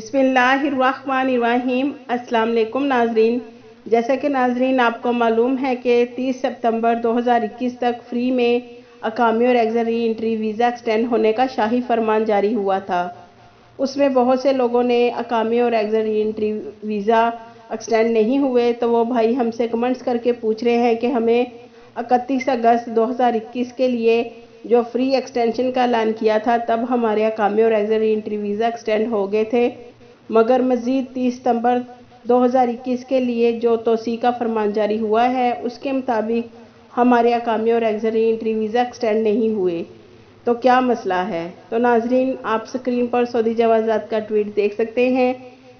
बिस्मिल्लाहिर्रहमानिर्रहीम। अस्सलाम वालेकुम नाजरीन। जैसा कि नाजरीन आपको मालूम है कि 30 सितंबर 2021 तक फ्री में अकामी और exit re entry visa extend होने का शाही फरमान जारी हुआ था। उसमें बहुत से लोगों ने अकामी और exit re entry visa extend नहीं हुए, तो वो भाई हमसे कमेंट्स करके पूछ रहे हैं कि हमें 31 अगस्त 2021 के लिए जो फ्री एक्सटेंशन का ऐलान किया था तब हमारे अकामी और exit re entry visa extend हो गए थे, मगर मज़ीद 30 सितंबर 2021 के लिए जो तोसी का फरमान जारी हुआ है उसके मुताबिक हमारे अकामी और exit re entry visa extend नहीं हुए। तो क्या मसला है? तो नाजरीन आप स्क्रीन पर सऊदी जवाज़ात का ट्वीट देख सकते हैं,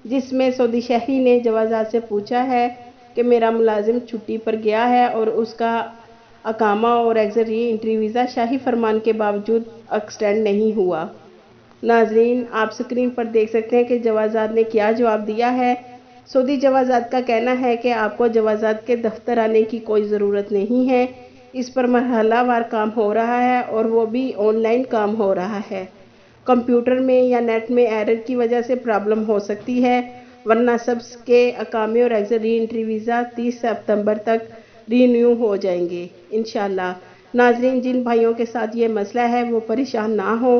जिसमें सऊदी शहरी ने जवाज़ात से पूछा है कि मेरा मुलाजिम छुट्टी पर गया है और उसका अकामा और एग्ज़िट री एंट्री वीज़ा शाही फरमान के बावजूद एक्सटेंड नहीं हुआ। नाजरीन आप स्क्रीन पर देख सकते हैं कि जवाज़ात ने क्या जवाब दिया है। सऊदी जवाज़ात का कहना है कि आपको जवाज़ात के दफ्तर आने की कोई ज़रूरत नहीं है, इस पर मरहलावार काम हो रहा है और वो भी ऑनलाइन काम हो रहा है। कंप्यूटर में या नेट में एरर की वजह से प्रॉब्लम हो सकती है, वरना सबके अकामी और एग्ज़िट री एंट्री वीज़ा 30 सितंबर तक रीन्यू हो जाएंगे इंशाल्लाह। नाजरीन जिन भाइयों के साथ ये मसला है वो परेशान ना हो,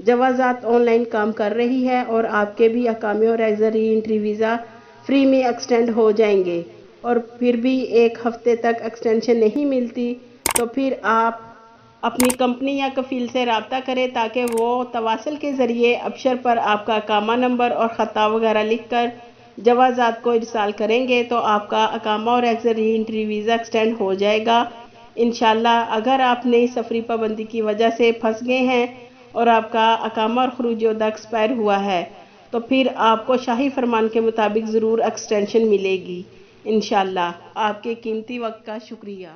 जवाज़ात ऑनलाइन काम कर रही है और आपके भी अकामी और exit re entry visa free में एक्सटेंड हो जाएंगे। और फिर भी एक हफ्ते तक एक्सटेंशन नहीं मिलती तो फिर आप अपनी कंपनी या कफ़ील से रब्ता करें ताकि वो तवासल के ज़रिए अबशर पर आपका अकामा नंबर और ख़ता वगैरह लिख कर जवाज़ात को इरसाल करेंगे तो आपका अकामा और exit re entry visa extend हो जाएगा इंशाल्लाह। अगर आप नई सफरी पाबंदी की वजह से फंस गए हैं और आपका अकामा और खरूज अदा एक्सपायर हुआ है तो फिर आपको शाही फरमान के मुताबिक ज़रूर एक्सटेंशन मिलेगी इंशाल्लाह। आपके कीमती वक्त का शुक्रिया।